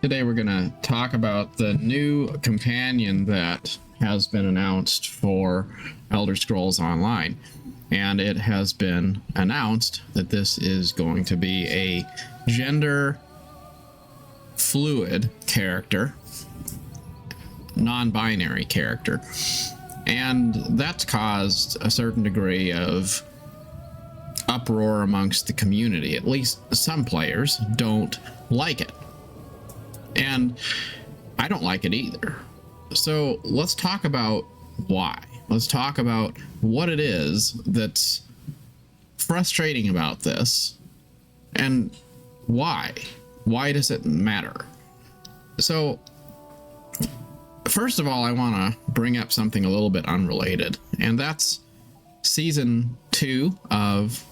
Today we're going to talk about the new companion that has been announced for Elder Scrolls Online. And it has been announced that this is going to be a gender fluid character, non-binary character. And that's caused a certain degree of uproar amongst the community. At least some players don't like it. And I don't like it either. So let's talk about why. Let's talk about what it is that's frustrating about this and why. Why does it matter? So first of all, I want to bring up something a little bit unrelated, and that's Season 2 of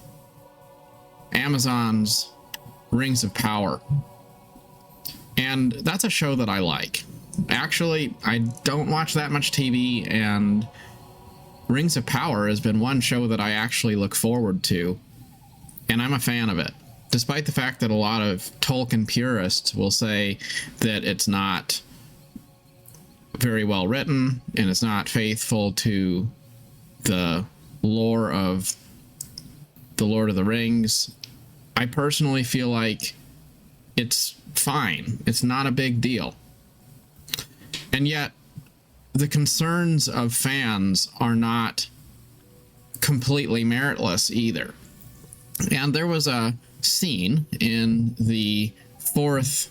Amazon's Rings of Power. And that's a show that I like. Actually, I don't watch that much TV, and Rings of Power has been one show that I actually look forward to, and I'm a fan of it. Despite the fact that a lot of Tolkien purists will say that it's not very well written and it's not faithful to the lore of the Lord of the Rings, I personally feel like it's fine. It's not a big deal. And yet, the concerns of fans are not completely meritless either. And there was a scene in the 4th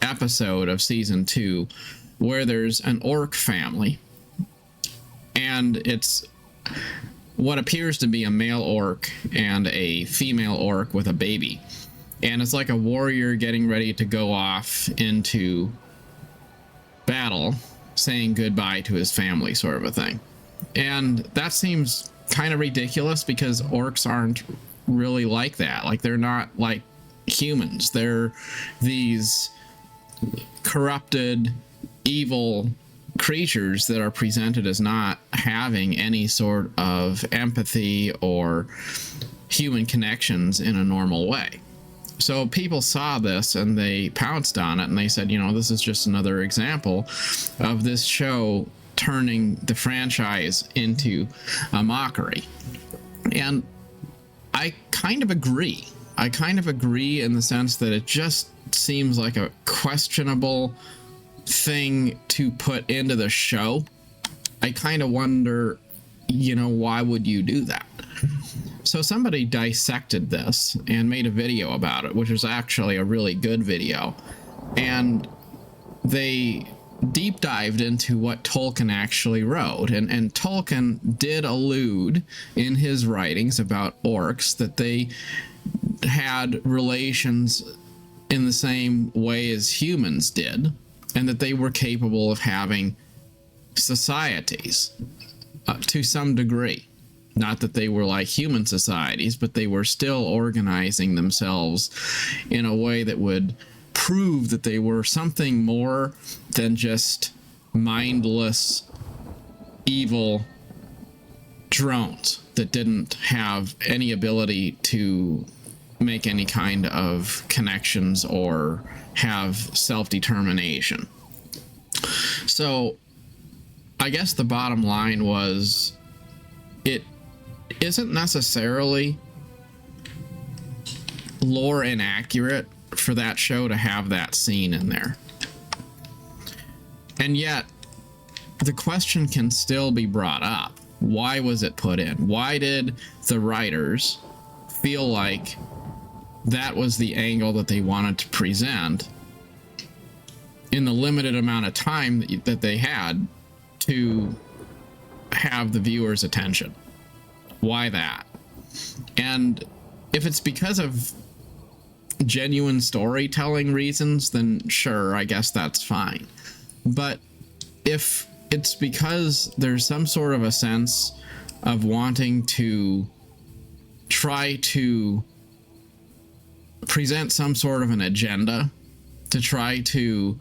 episode of Season 2 where there's an orc family, and it's what appears to be a male orc and a female orc with a baby. And it's like a warrior getting ready to go off into battle, saying goodbye to his family, sort of a thing. And that seems kind of ridiculous because orcs aren't really like that. Like, they're not like humans. They're these corrupted, evil creatures that are presented as not having any sort of empathy or human connections in a normal way. So people saw this and they pounced on it, and they said, you know, this is just another example of this show turning the franchise into a mockery. And I kind of agree. I kind of agree in the sense that it just seems like a questionable thing to put into the show. I kind of wonder, you know, why would you do that? So somebody dissected this and made a video about it, which was actually a really good video. And they deep dived into what Tolkien actually wrote. And Tolkien did allude in his writings about orcs that they had relations in the same way as humans did, and that they were capable of having societies to some degree. Not that they were like human societies, but they were still organizing themselves in a way that would prove that they were something more than just mindless, evil drones that didn't have any ability to make any kind of connections or have self-determination. So I guess the bottom line was, it isn't necessarily lore inaccurate for that show to have that scene in there. And yet, the question can still be brought up. Why was it put in? Why did the writers feel like that was the angle that they wanted to present in the limited amount of time that they had to have the viewer's attention? Why that? And if it's because of genuine storytelling reasons, then sure, I guess that's fine. But if it's because there's some sort of a sense of wanting to try to present some sort of an agenda, to try to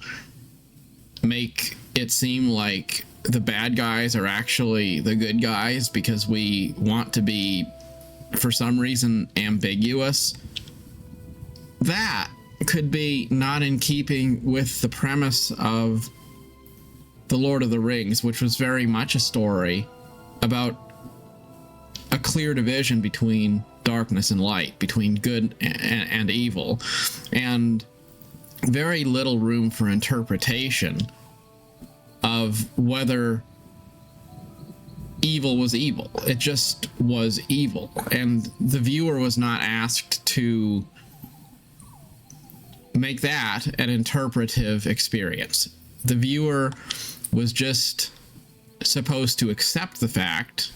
make it seem like the bad guys are actually the good guys because we want to be, for some reason, ambiguous, that could be not in keeping with the premise of The Lord of the Rings, which was very much a story about a clear division between darkness and light, between good and evil, and very little room for interpretation of whether evil was evil. It just was evil, and the viewer was not asked to make that an interpretive experience. The viewer was just supposed to accept the fact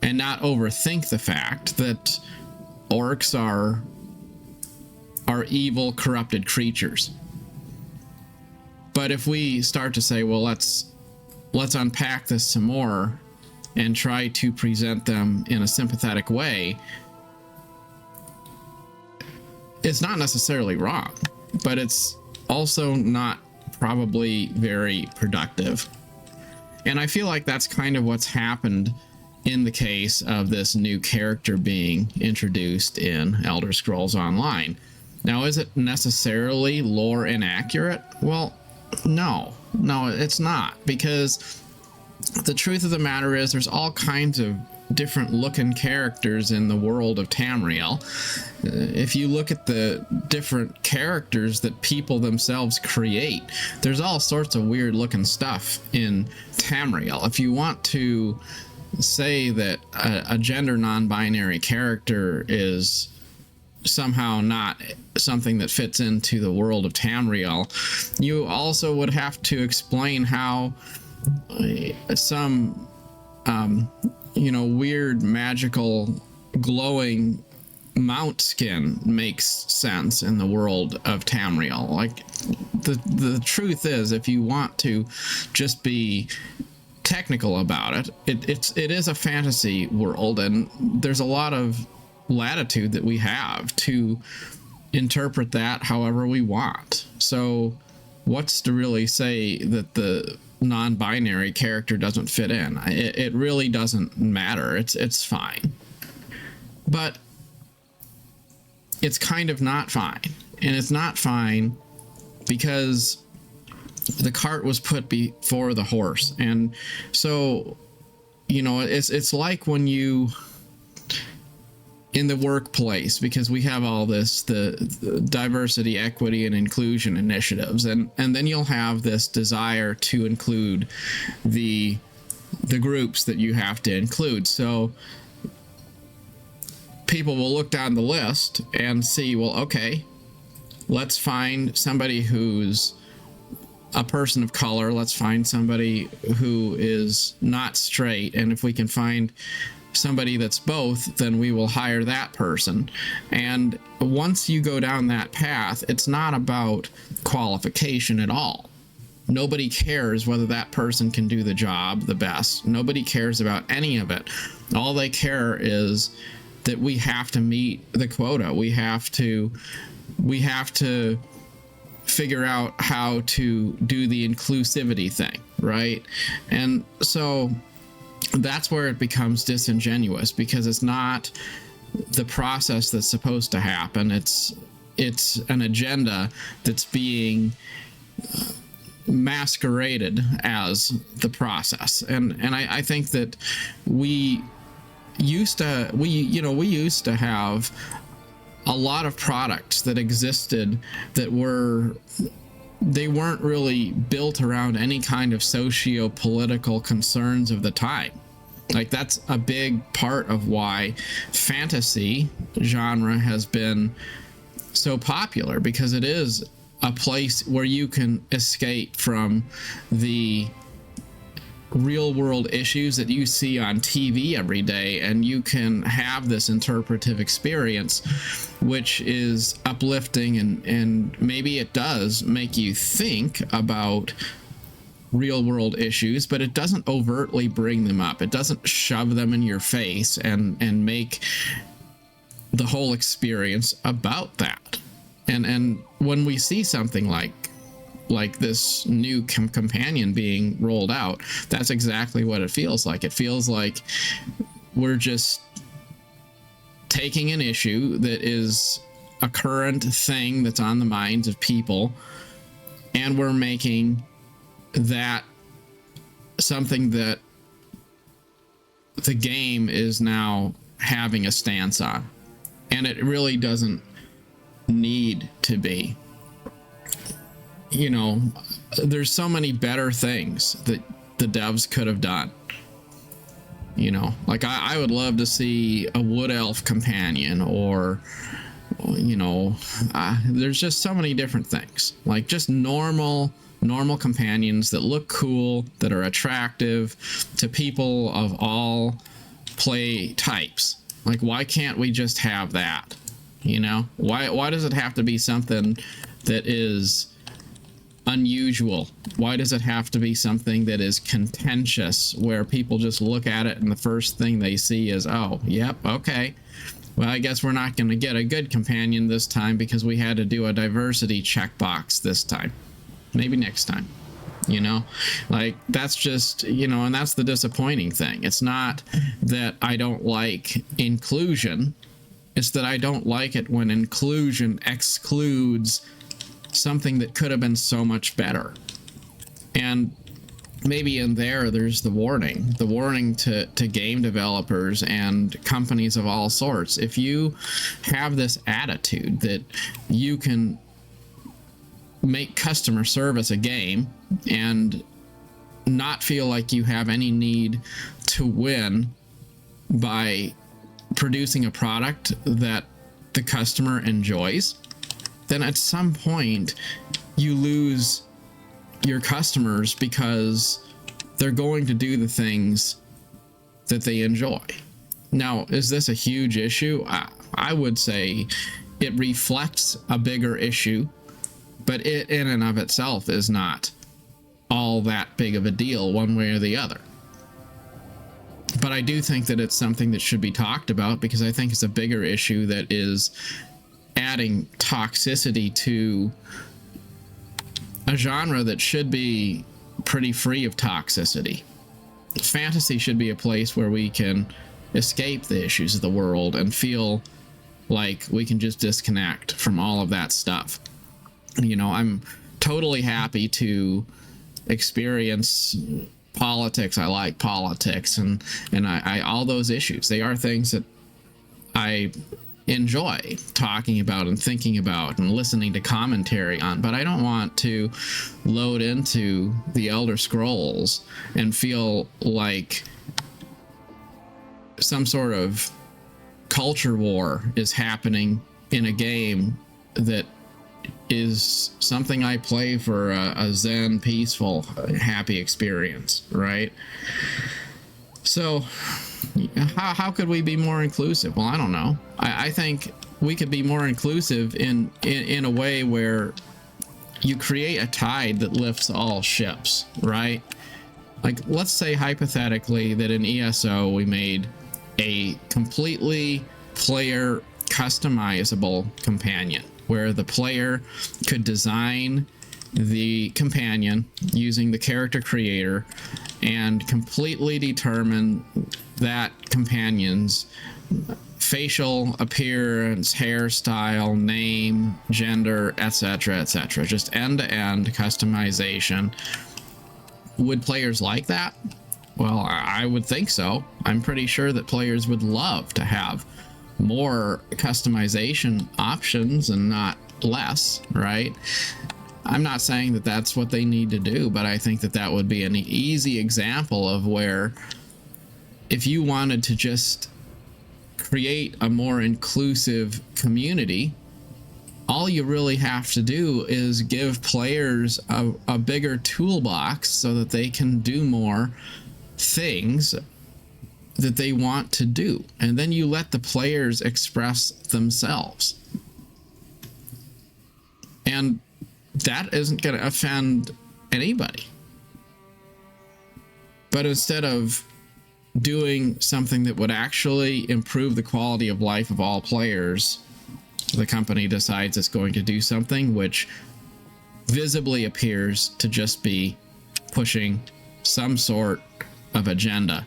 and not overthink the fact that orcs are evil, corrupted creatures. But if we start to say, well, let's unpack this some more and try to present them in a sympathetic way, it's not necessarily wrong, but it's also not probably very productive. And I feel like that's kind of what's happened in the case of this new character being introduced in Elder Scrolls Online. Now, is it necessarily lore inaccurate? Well, no, it's not, because the truth of the matter is there's all kinds of different looking characters in the world of Tamriel. If you look at the different characters that people themselves create, there's all sorts of weird looking stuff in Tamriel. If you want to say that a gender non-binary character is somehow not something that fits into the world of Tamriel, you also would have to explain how some weird magical glowing mount skin makes sense in the world of Tamriel. Like, the truth is, if you want to just be technical about it, it is a fantasy world, and there's a lot of latitude that we have to interpret that however we want. So what's to really say that the non-binary character doesn't fit in? It really doesn't matter. It's fine. But it's kind of not fine. And it's not fine because the cart was put before the horse. And so, it's like when you, in the workplace, because we have all this, the diversity, equity, and inclusion initiatives, and then you'll have this desire to include the groups that you have to include. So people will look down the list and see, well, okay, let's find somebody who's a person of color, let's find somebody who is not straight, and if we can find somebody that's both, then we will hire that person. And once you go down that path, it's not about qualification at all. Nobody cares whether that person can do the job the best. Nobody cares about any of it. All they care is that we have to meet the quota. We have to figure out how to do the inclusivity thing, right? And so that's where it becomes disingenuous, because it's not the process that's supposed to happen. It's an agenda that's being masqueraded as the process. And I think that we used to have a lot of products that existed that they weren't really built around any kind of socio-political concerns of the time. Like, that's a big part of why fantasy genre has been so popular, because it is a place where you can escape from the real world issues that you see on TV every day, and you can have this interpretive experience which is uplifting, and maybe it does make you think about real world issues, but it doesn't overtly bring them up. It doesn't shove them in your face and make the whole experience about that. And when we see something like this new companion being rolled out, that's exactly what it feels like. It feels like we're just taking an issue that is a current thing that's on the minds of people, and we're making that something that the game is now having a stance on. And it really doesn't need to be. You know, there's so many better things that the devs could have done. You know, like I would love to see a wood elf companion, or, you know, there's just so many different things. Like just normal companions that look cool, that are attractive to people of all play types. Like, why can't we just have that? You know, why does it have to be something that is unusual? Why does it have to be something that is contentious, where people just look at it and the first thing they see is, oh, yep, okay, well, I guess we're not going to get a good companion this time because we had to do a diversity checkbox this time. Maybe next time. You know, like, that's just, you know, and that's the disappointing thing. It's not that I don't like inclusion. It's that I don't like it when inclusion excludes something that could have been so much better. And maybe in there's the warning to game developers and companies of all sorts. If you have this attitude that you can make customer service a game and not feel like you have any need to win by producing a product that the customer enjoys, then at some point you lose your customers because they're going to do the things that they enjoy. Now, is this a huge issue? I would say it reflects a bigger issue, but it in and of itself is not all that big of a deal one way or the other. But I do think that it's something that should be talked about, because I think it's a bigger issue that is adding toxicity to a genre that should be pretty free of toxicity. Fantasy should be a place where we can escape the issues of the world and feel like we can just disconnect from all of that stuff. You know, I'm totally happy to experience politics. I like politics and I all those issues. They are things that I enjoy talking about and thinking about and listening to commentary on, but I don't want to load into the Elder Scrolls and feel like some sort of culture war is happening in a game that is something I play for a zen, peaceful, happy experience, right? So how could we be more inclusive? Well, I don't know. I think we could be more inclusive in a way where you create a tide that lifts all ships, right? Like, let's say hypothetically that in ESO we made a completely player customizable companion, where the player could design the companion using the character creator and completely determine that companion's facial appearance, hairstyle, name, gender, etc., etc. Just end-to-end customization. Would players like that? Well, I would think so. I'm pretty sure that players would love to have more customization options and not less, right? I'm not saying that that's what they need to do, but I think that that would be an easy example of where, if you wanted to just create a more inclusive community, all you really have to do is give players a bigger toolbox so that they can do more things that they want to do, and then you let the players express themselves, and that isn't going to offend anybody. But instead of doing something that would actually improve the quality of life of all players, the company decides it's going to do something which visibly appears to just be pushing some sort of agenda,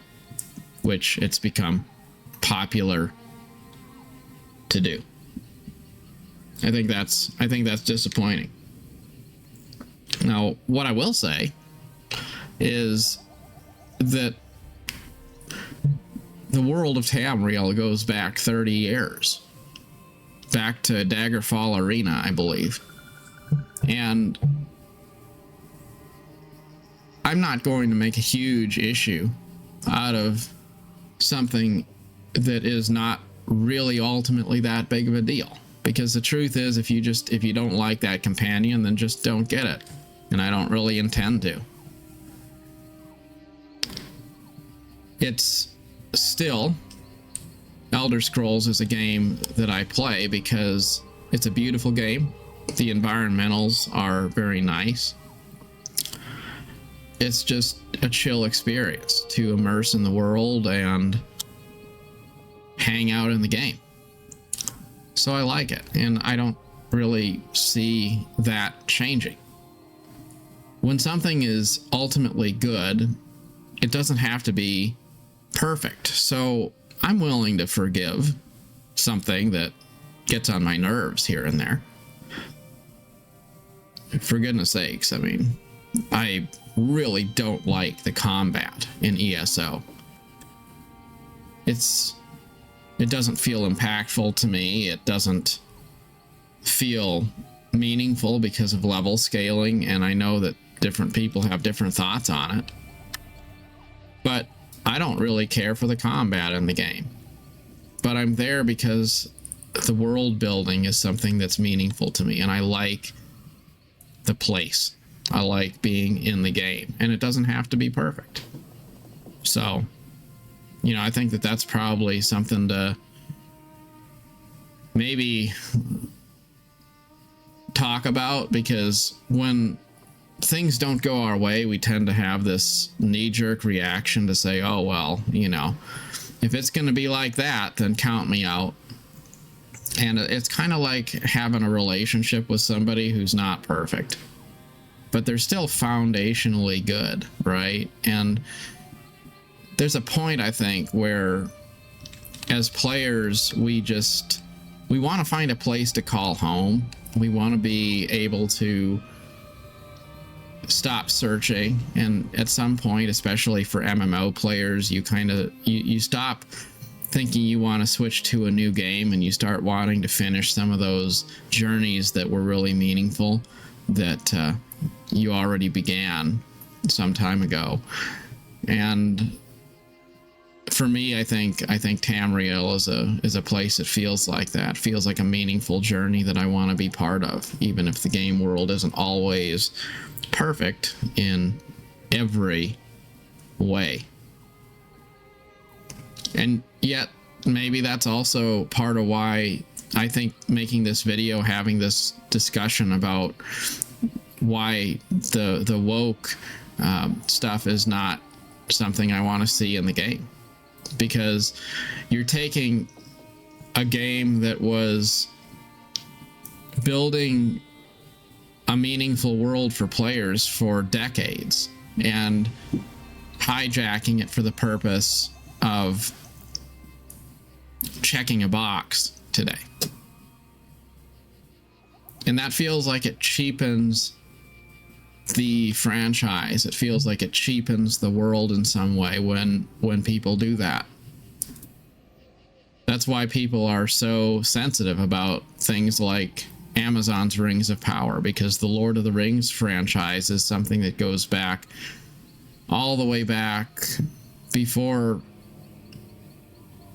which it's become popular to do. I think that's disappointing. Now, what I will say is that the world of Tamriel goes back 30 years. Back to Daggerfall Arena, I believe. And I'm not going to make a huge issue out of something that is not really ultimately that big of a deal. Because the truth is, if you don't like that companion, then just don't get it. And I don't really intend to. It's still, Elder Scrolls is a game that I play because it's a beautiful game. The environmentals are very nice. It's just a chill experience to immerse in the world and hang out in the game. So I like it, and I don't really see that changing. When something is ultimately good, it doesn't have to be perfect. So I'm willing to forgive something that gets on my nerves here and there. For goodness sakes, I mean, I really don't like the combat in ESO. It doesn't feel impactful to me. It doesn't feel meaningful because of level scaling, and I know that different people have different thoughts on it. But I don't really care for the combat in the game. But I'm there because the world building is something that's meaningful to me, and I like the place. I like being in the game, and it doesn't have to be perfect. So, you know, I think that that's probably something to maybe talk about, because when things don't go our way, we tend to have this knee-jerk reaction to say, oh, well, you know, if it's going to be like that, then count me out. And it's kind of like having a relationship with somebody who's not perfect, but they're still foundationally good, right? And there's a point, I think, where as players, we want to find a place to call home. We want to be able to stop searching, and at some point, especially for MMO players, you stop thinking you want to switch to a new game, and you start wanting to finish some of those journeys that were really meaningful that you already began some time ago. And for me, I think Tamriel is a place that feels like that. Feels like a meaningful journey that I want to be part of, even if the game world isn't always perfect in every way. And yet, maybe that's also part of why I think making this video, having this discussion about why the woke stuff is not something I want to see in the game. Because you're taking a game that was building a meaningful world for players for decades and hijacking it for the purpose of checking a box today. And that feels like it cheapens the franchise. It feels like it cheapens the world in some way when people do that. That's why people are so sensitive about things like Amazon's Rings of Power, because the Lord of the Rings franchise is something that goes back all the way back before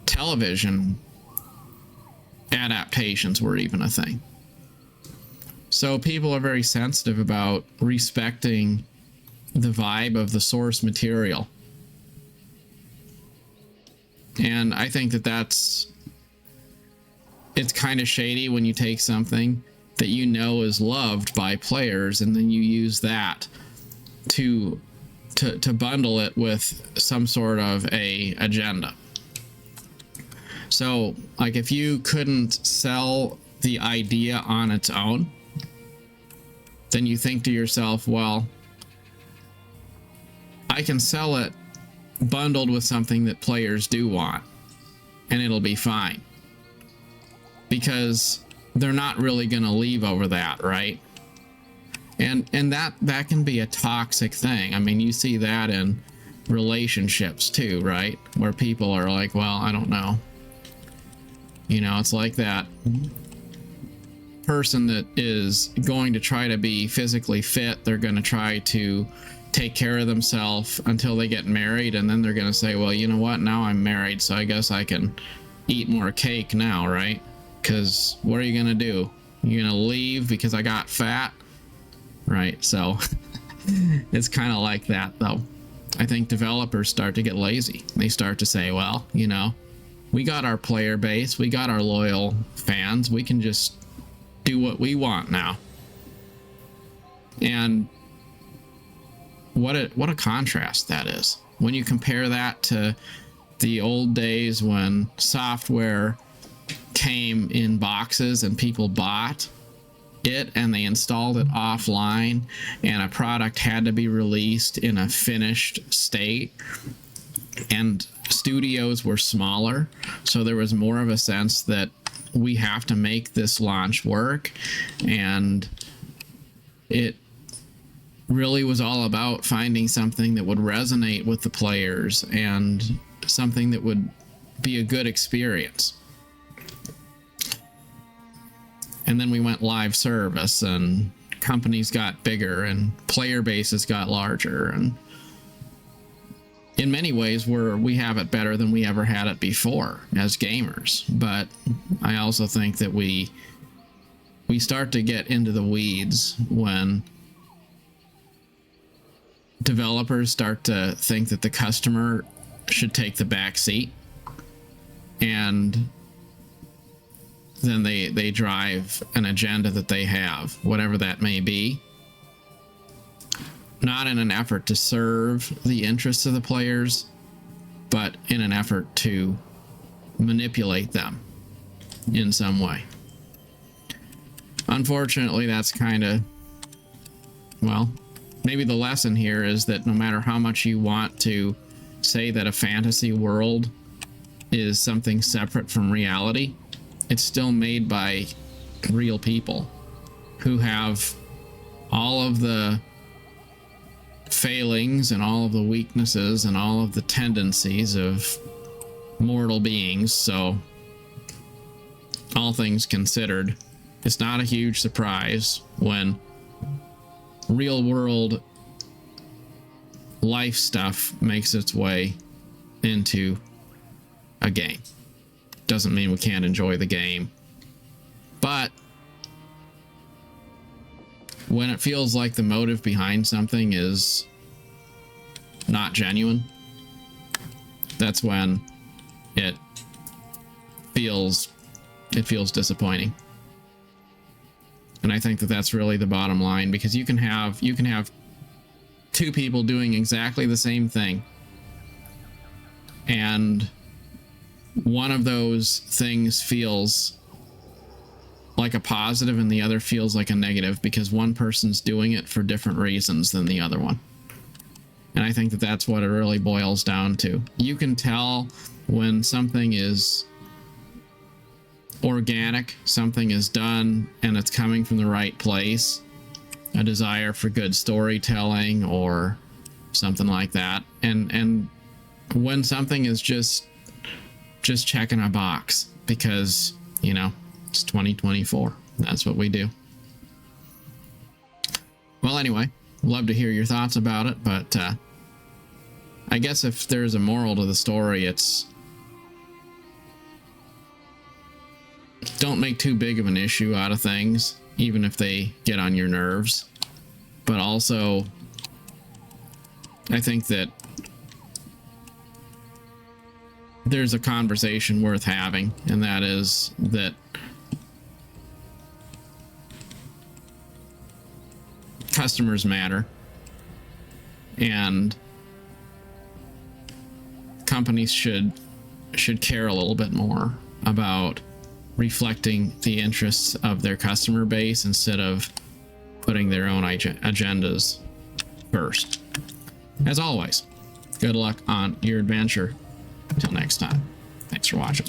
television adaptations were even a thing. So people are very sensitive about respecting the vibe of the source material. And I think that it's kind of shady when you take something that you know is loved by players and then you use that to bundle it with some sort of a agenda. So, like, if you couldn't sell the idea on its own, then you think to yourself, well, I can sell it bundled with something that players do want, and it'll be fine. Because they're not really going to leave over that, right? And that can be a toxic thing. I mean, you see that in relationships too, right? Where people are like, well, I don't know. You know, it's like that person that is going to try to be physically fit. They're going to try to take care of themselves until they get married, and then they're going to say, well, you know what, now I'm married, so I guess I can eat more cake now, right? Because what are you going to do? You're going to leave because I got fat, right? So it's kind of like that, though. I think developers start to get lazy. They start to say, well, you know, we got our player base, we got our loyal fans, we can just do what we want now. And what a contrast that is when you compare that to the old days when software came in boxes and people bought it and they installed it offline, and a product had to be released in a finished state, and studios were smaller, so there was more of a sense that we have to make this launch work, and it really was all about finding something that would resonate with the players and something that would be a good experience. And then we went live service, and companies got bigger and player bases got larger, and in many ways we have it better than we ever had it before as gamers. But I also think that we start to get into the weeds when developers start to think that the customer should take the back seat, and then they drive an agenda that they have, whatever that may be, not in an effort to serve the interests of the players, but in an effort to manipulate them in some way. Unfortunately, that's kind of, well, maybe the lesson here is that no matter how much you want to say that a fantasy world is something separate from reality, it's still made by real people who have all of the failings and all of the weaknesses and all of the tendencies of mortal beings. So all things considered, it's not a huge surprise when real world life stuff makes its way into a game. Doesn't mean we can't enjoy the game, but when it feels like the motive behind something is not genuine, that's when it feels disappointing. And I think that that's really the bottom line, because you can have two people doing exactly the same thing, and one of those things feels like a positive and the other feels like a negative because one person's doing it for different reasons than the other one. And I think that that's what it really boils down to. You can tell when something is organic, something is done and it's coming from the right place, a desire for good storytelling or something like that. And when something is just checking a box because, you know, it's 2024. That's what we do. Well, anyway, love to hear your thoughts about it, but I guess if there's a moral to the story, it's don't make too big of an issue out of things, even if they get on your nerves. But also, I think that there's a conversation worth having, and that is that customers matter, and companies should care a little bit more about reflecting the interests of their customer base instead of putting their own agendas first. As always, good luck on your adventure. Until next time, thanks for watching.